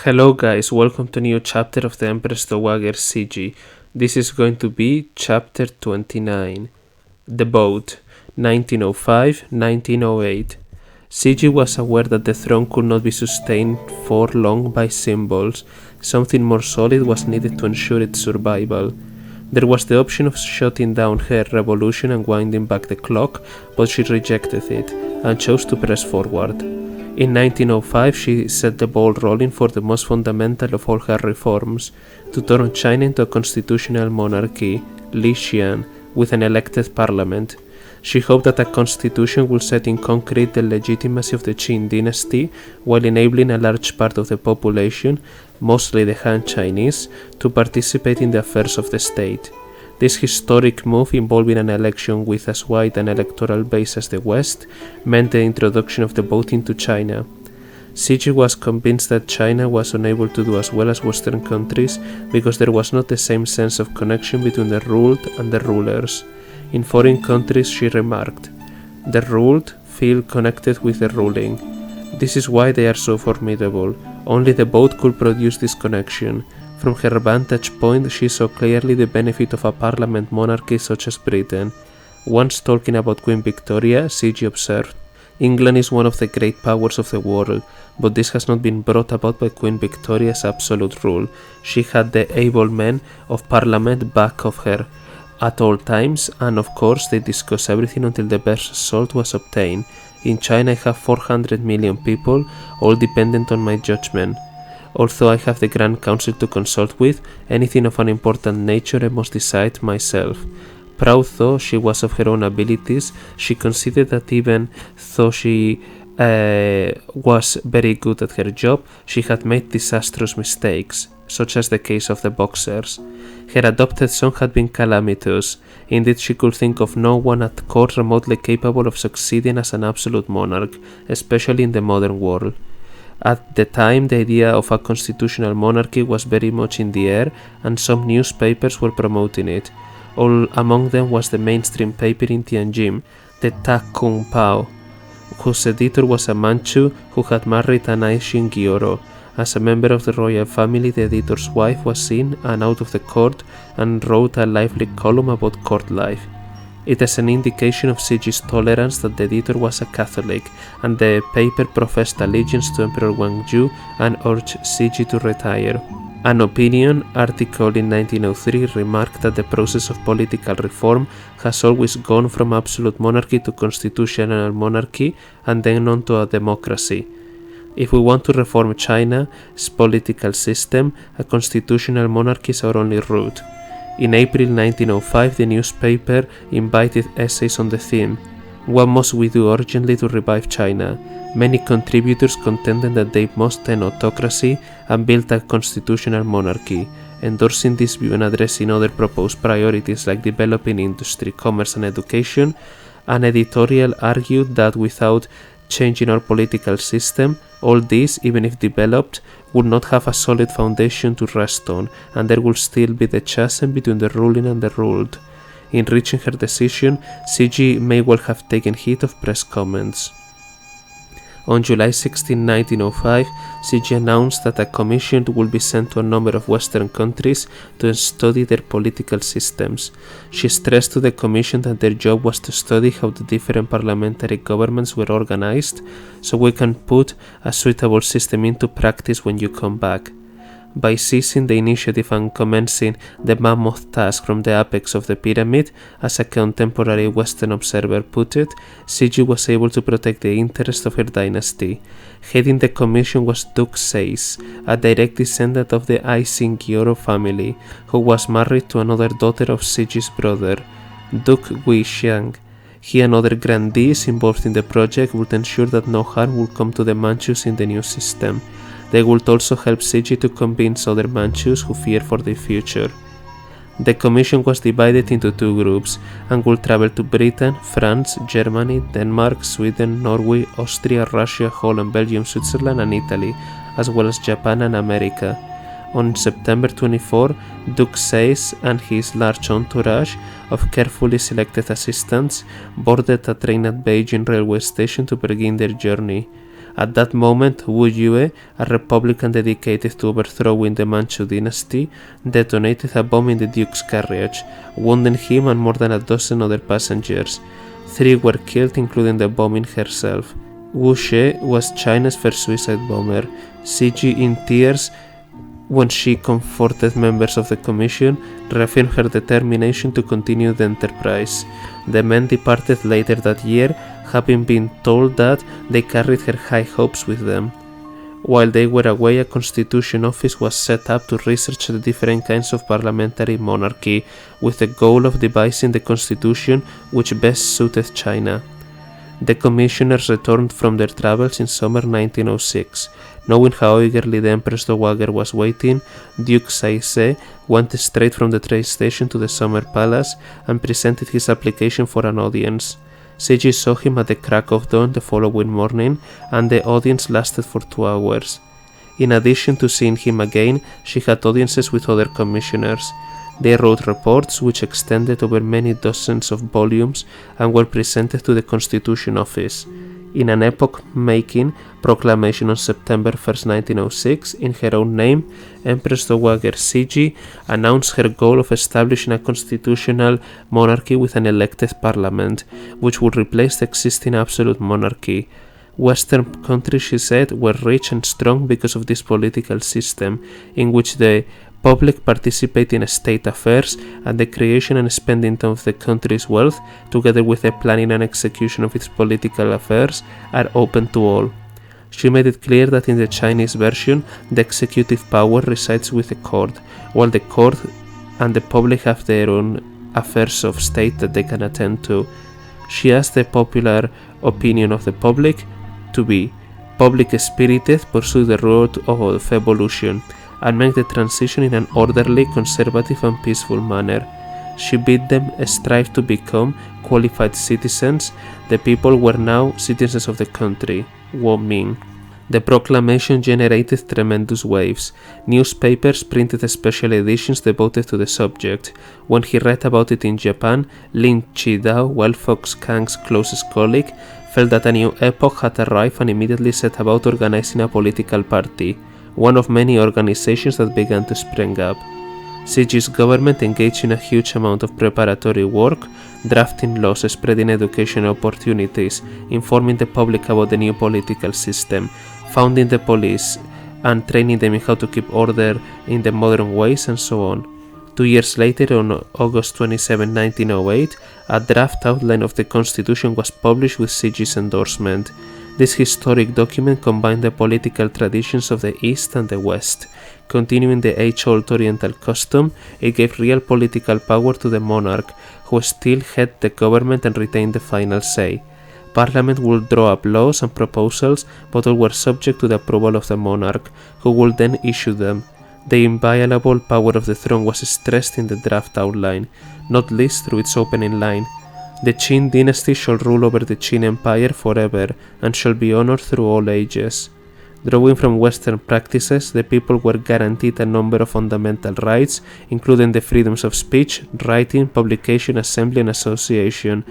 Hello guys, welcome to a new chapter of the Empress Dowager Cixi. This is going to be chapter 29. The Boat, 1905-1908. Cixi was aware that the throne could not be sustained for long by symbols. Something more solid was needed to ensure its survival. There was the option of shutting down her revolution and winding back the clock, but she rejected it and chose to press forward. In 1905, she set the ball rolling for the most fundamental of all her reforms, to turn China into a constitutional monarchy, Li Xian, with an elected parliament. She hoped that a constitution would set in concrete the legitimacy of the Qin dynasty, while enabling a large part of the population, mostly the Han Chinese, to participate in the affairs of the state. This historic move, involving an election with as wide an electoral base as the West, meant the introduction of the vote into China. Cixi was convinced that China was unable to do as well as Western countries because there was not the same sense of connection between the ruled and the rulers. In foreign countries, she remarked, "The ruled feel connected with the ruling. This is why they are so formidable. Only the vote could produce this connection." From her vantage point, she saw clearly the benefit of a parliament monarchy such as Britain. Once talking about Queen Victoria, Cixi observed, "England is one of the great powers of the world, but this has not been brought about by Queen Victoria's absolute rule. She had the able men of parliament back of her at all times, and of course they discuss everything until the best result was obtained. In China I have 400 million people, all dependent on my judgment. Although I have the Grand Council to consult with, anything of an important nature I must decide myself." Proud though she was of her own abilities, she considered that even though she was very good at her job, she had made disastrous mistakes, such as the case of the boxers. Her adopted son had been calamitous. Indeed, she could think of no one at court remotely capable of succeeding as an absolute monarch, especially in the modern world. At the time, the idea of a constitutional monarchy was very much in the air, and some newspapers were promoting it. All among them was the mainstream paper in Tianjin, the Ta Kung Pao, whose editor was a Manchu who had married an Aishin Gyoro. As a member of the royal family, the editor's wife was in and out of the court and wrote a lively column about court life. It is an indication of Cixi's tolerance that the editor was a Catholic, and the paper professed allegiance to Emperor Guangzhou and urged Cixi to retire. An opinion article in 1903 remarked that the process of political reform has always gone from absolute monarchy to constitutional monarchy and then on to a democracy. If we want to reform China's political system, a constitutional monarchy is our only route. In April 1905, the newspaper invited essays on the theme, "What must we do urgently to revive China?" Many contributors contended that they must end autocracy and build a constitutional monarchy. Endorsing this view and addressing other proposed priorities like developing industry, commerce and education, an editorial argued that without changing our political system, all these, even if developed, would not have a solid foundation to rest on, and there would still be the chasm between the ruling and the ruled. In reaching her decision, Cixi may well have taken heed of press comments. On July 16, 1905, Cixi announced that a commission would be sent to a number of Western countries to study their political systems. She stressed to the commission that their job was to study how the different parliamentary governments were organized, so we can put a suitable system into practice when you come back. By seizing the initiative and commencing the mammoth task from the apex of the pyramid, as a contemporary Western observer put it, Cixi was able to protect the interests of her dynasty. Heading the commission was Duke Cixi, a direct descendant of the Aishin Gyoro family, who was married to another daughter of Cixi's brother, Duke Xiang. He and other grandees involved in the project would ensure that no harm would come to the Manchus in the new system. They would also help Cixi to convince other Manchus who fear for their future. The commission was divided into two groups and would travel to Britain, France, Germany, Denmark, Sweden, Norway, Austria, Russia, Holland, Belgium, Switzerland and Italy, as well as Japan and America. On September 24, Duke Cixi and his large entourage of carefully selected assistants boarded a train at Beijing railway station to begin their journey. At that moment, Wu Yue, a republican dedicated to overthrowing the Manchu dynasty, detonated a bomb in the Duke's carriage, wounding him and more than a dozen other passengers. 3 were killed, including the bombing herself. Wu She was China's first suicide bomber. Cixi, in tears when she comforted members of the commission, reaffirmed her determination to continue the enterprise. The men departed later that year, having been told that they carried her high hopes with them. While they were away, a constitution office was set up to research the different kinds of parliamentary monarchy, with the goal of devising the constitution which best suited China. The commissioners returned from their travels in summer 1906. Knowing how eagerly the Empress Dowager was waiting, Duke Cixi went straight from the train station to the summer palace and presented his application for an audience. Cixi saw him at the crack of dawn the following morning, and the audience lasted for 2 hours. In addition to seeing him again, she had audiences with other commissioners. They wrote reports which extended over many dozens of volumes and were presented to the Constitution Office. In an epoch-making proclamation on September 1, 1906, in her own name, Empress Dowager Cixi announced her goal of establishing a constitutional monarchy with an elected parliament, which would replace the existing absolute monarchy. Western countries, she said, were rich and strong because of this political system, in which the public participate in state affairs, and the creation and spending of the country's wealth, together with the planning and execution of its political affairs, are open to all. She made it clear that in the Chinese version, the executive power resides with the court, while the court and the public have their own affairs of state that they can attend to. She asked the popular opinion of the public to be public-spirited, pursue the road of evolution, and make the transition in an orderly, conservative and peaceful manner. She bid them strive to become qualified citizens. The people were now citizens of the country. Wu Ming. The proclamation generated tremendous waves. Newspapers printed special editions devoted to the subject. When he read about it in Japan, Lin Chi-dao, Fox Kang's closest colleague, felt that a new epoch had arrived and immediately set about organizing a political party, one of many organizations that began to spring up. Cixi's government engaged in a huge amount of preparatory work, drafting laws, spreading educational opportunities, informing the public about the new political system, founding the police, and training them in how to keep order in the modern ways, and so on. 2 years later, on August 27, 1908, a draft outline of the Constitution was published with Cixi's endorsement. This historic document combined the political traditions of the East and the West. Continuing the age-old Oriental custom, it gave real political power to the monarch, who still had the government and retained the final say. Parliament would draw up laws and proposals, but all were subject to the approval of the monarch, who would then issue them. The inviolable power of the throne was stressed in the draft outline, not least through its opening line: "The Qin dynasty shall rule over the Qin Empire forever, and shall be honored through all ages." Drawing from Western practices, the people were guaranteed a number of fundamental rights, including the freedoms of speech, writing, publication, assembly and association,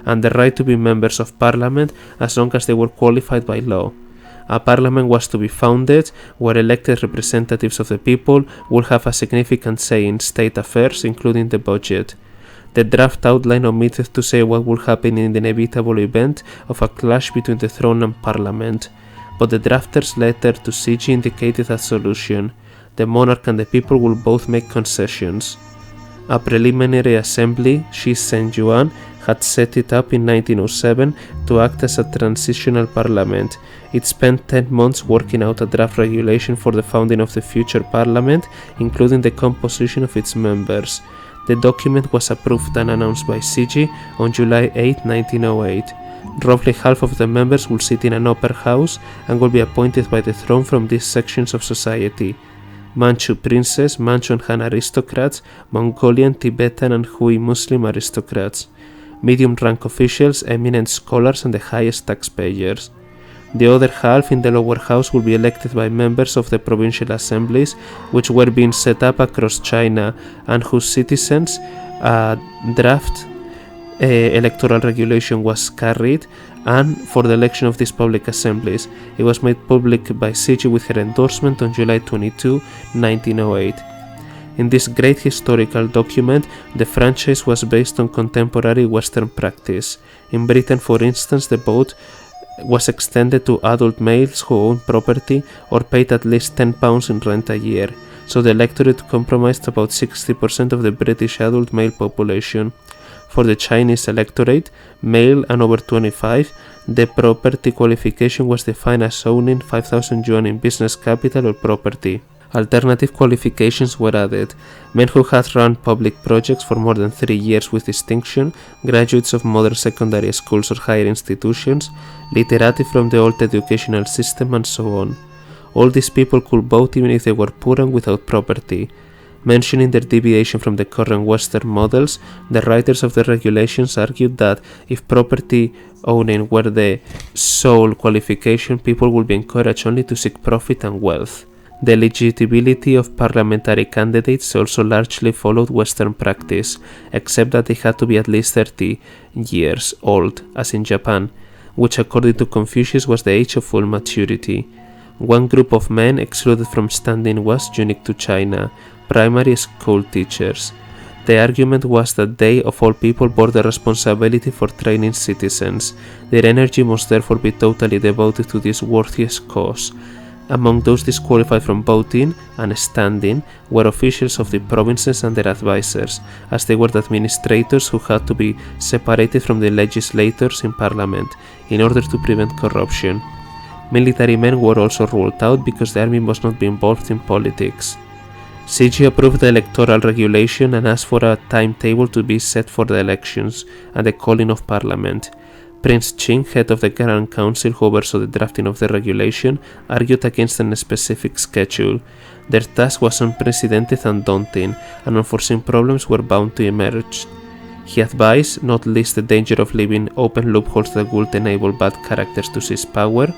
and the right to be members of parliament as long as they were qualified by law. A parliament was to be founded, where elected representatives of the people would have a significant say in state affairs, including the budget. The draft outline omitted to say what would happen in the inevitable event of a clash between the throne and parliament, but the drafter's letter to Cixi indicated a solution: the monarch and the people will both make concessions. A preliminary assembly, Shi Zhenyuan, had set it up in 1907 to act as a transitional parliament. It spent 10 months working out a draft regulation for the founding of the future parliament, including the composition of its members. The document was approved and announced by Cixi on July 8, 1908. Roughly half of the members will sit in an upper house and will be appointed by the throne from these sections of society: Manchu princes, Manchu and Han aristocrats, Mongolian, Tibetan and Hui Muslim aristocrats, medium-rank officials, eminent scholars and the highest taxpayers. The other half in the lower house will be elected by members of the provincial assemblies, which were being set up across China and whose citizens a draft electoral regulation was carried and for the election of these public assemblies. It was made public by Cixi with her endorsement on July 22, 1908. In this great historical document, the franchise was based on contemporary Western practice. In Britain, for instance, the vote was extended to adult males who owned property or paid at least £10 in rent a year, so the electorate comprised about 60% of the British adult male population. For the Chinese electorate, male and over 25, the property qualification was defined as owning 5,000 yuan in business capital or property. Alternative qualifications were added: men who had run public projects for more than 3 years with distinction, graduates of modern secondary schools or higher institutions, literati from the old educational system, and so on. All these people could vote even if they were poor and without property. Mentioning their deviation from the current Western models, the writers of the regulations argued that if property owning were the sole qualification, people would be encouraged only to seek profit and wealth. The eligibility of parliamentary candidates also largely followed Western practice, except that they had to be at least 30 years old, as in Japan, which according to Confucius was the age of full maturity. One group of men excluded from standing was unique to China: primary school teachers. The argument was that they, of all people, bore the responsibility for training citizens. Their energy must therefore be totally devoted to this worthiest cause. Among those disqualified from voting and standing were officials of the provinces and their advisers, as they were the administrators who had to be separated from the legislators in parliament in order to prevent corruption. Military men were also ruled out because the army must not be involved in politics. Cixi approved the electoral regulation and asked for a timetable to be set for the elections and the calling of parliament. Prince Qing, head of the Grand Council who oversaw the drafting of the regulation, argued against a specific schedule. Their task was unprecedented and daunting, and unforeseen problems were bound to emerge. He advised, not least the danger of leaving open loopholes that would enable bad characters to seize power.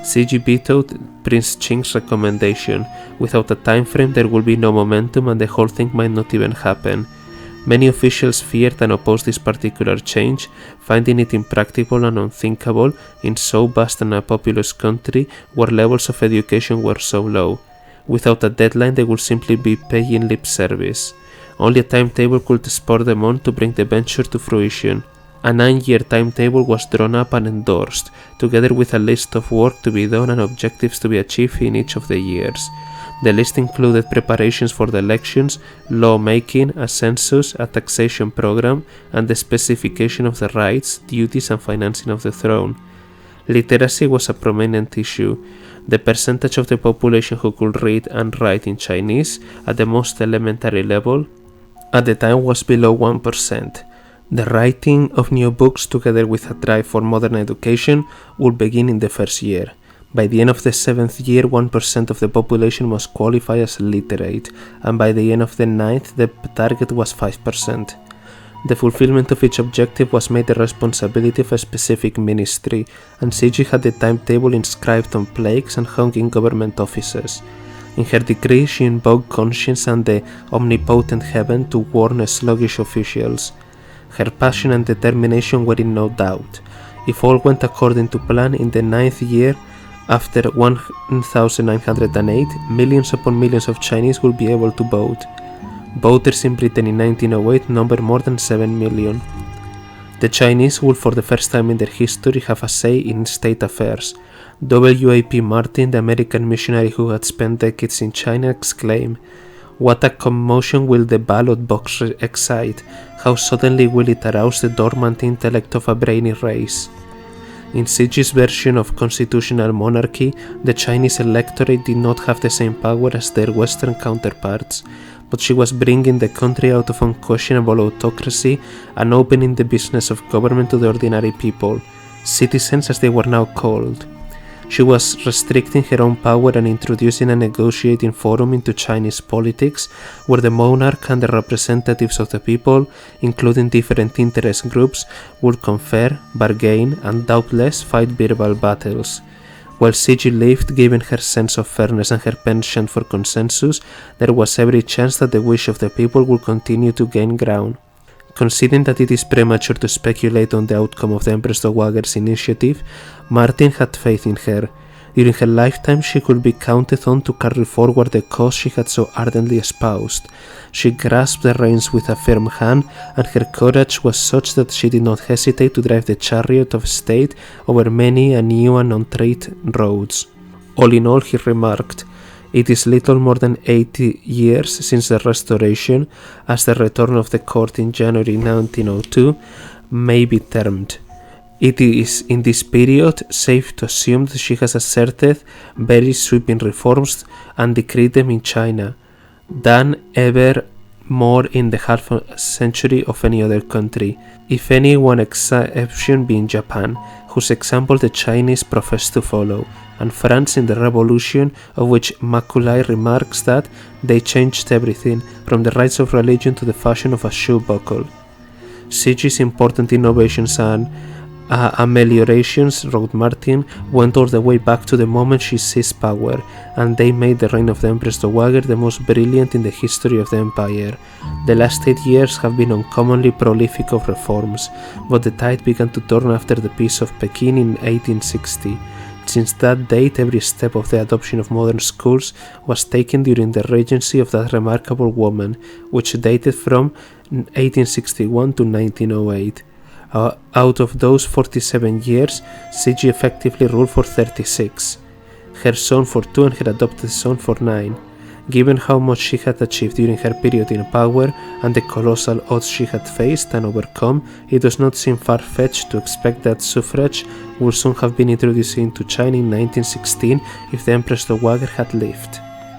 Cixi vetoed Prince Qing's recommendation. Without a time frame, there would be no momentum and the whole thing might not even happen. Many officials feared and opposed this particular change, finding it impractical and unthinkable in so vast and a populous country where levels of education were so low. Without a deadline, they would simply be paying lip service. Only a timetable could spur them on to bring the venture to fruition. A 9-year timetable was drawn up and endorsed, together with a list of work to be done and objectives to be achieved in each of the years. The list included preparations for the elections, law-making, a census, a taxation program, and the specification of the rights, duties, and financing of the throne. Literacy was a prominent issue. The percentage of the population who could read and write in Chinese at the most elementary level at the time was below 1%. The writing of new books, together with a drive for modern education, would begin in the first year. By the end of the 7th year, 1% of the population was qualified as literate, and by the end of the 9th, the target was 5%. The fulfillment of each objective was made the responsibility of a specific ministry, and Cixi had the timetable inscribed on plaques and hung in government offices. In her decree, she invoked conscience and the omnipotent heaven to warn sluggish officials. Her passion and determination were in no doubt. If all went according to plan, in the 9th year, after 1908, millions upon millions of Chinese will be able to vote. Voters in Britain in 1908 numbered more than 7 million. The Chinese will for the first time in their history have a say in state affairs. W.A.P. Martin, the American missionary who had spent decades in China, exclaimed, "What a commotion will the ballot box excite! How suddenly will it arouse the dormant intellect of a brainy race!" In Cixi's version of constitutional monarchy, the Chinese electorate did not have the same power as their Western counterparts, but she was bringing the country out of unquestionable autocracy and opening the business of government to the ordinary people, citizens as they were now called. She was restricting her own power and introducing a negotiating forum into Chinese politics where the monarch and the representatives of the people, including different interest groups, would confer, bargain, and doubtless fight verbal battles. While Cixi lived, given her sense of fairness and her penchant for consensus, there was every chance that the wish of the people would continue to gain ground. Considering that it is premature to speculate on the outcome of the Empress Dowager's initiative, Martin had faith in her. During her lifetime, she could be counted on to carry forward the cause she had so ardently espoused. She grasped the reins with a firm hand, and her courage was such that she did not hesitate to drive the chariot of state over many a new and untread roads. All in all, he remarked, it is little more than 80 years since the Restoration, as the return of the court in January 1902 may be termed. It is in this period safe to assume that she has asserted very sweeping reforms and decreed them in China, than ever more in the half a century of any other country, if any one exception being Japan, whose example the Chinese profess to follow, and France in the Revolution, of which Macaulay remarks that they changed everything, from the rites of religion to the fashion of a shoe buckle. Cixi's important innovations and ameliorations, wrote Martin, went all the way back to the moment she seized power, and they made the reign of the Empress Dowager the most brilliant in the history of the empire. The last 8 years have been uncommonly prolific of reforms, but the tide began to turn after the Peace of Peking in 1860. Since that date, every step of the adoption of modern schools was taken during the regency of that remarkable woman, which dated from 1861 to 1908. Out of those 47 years, Cixi effectively ruled for 36, her son for 2 and her adopted son for 9. Given how much she had achieved during her period in power and the colossal odds she had faced and overcome, it does not seem far-fetched to expect that suffrage would soon have been introduced into China in 1916 if the Empress Dowager had lived.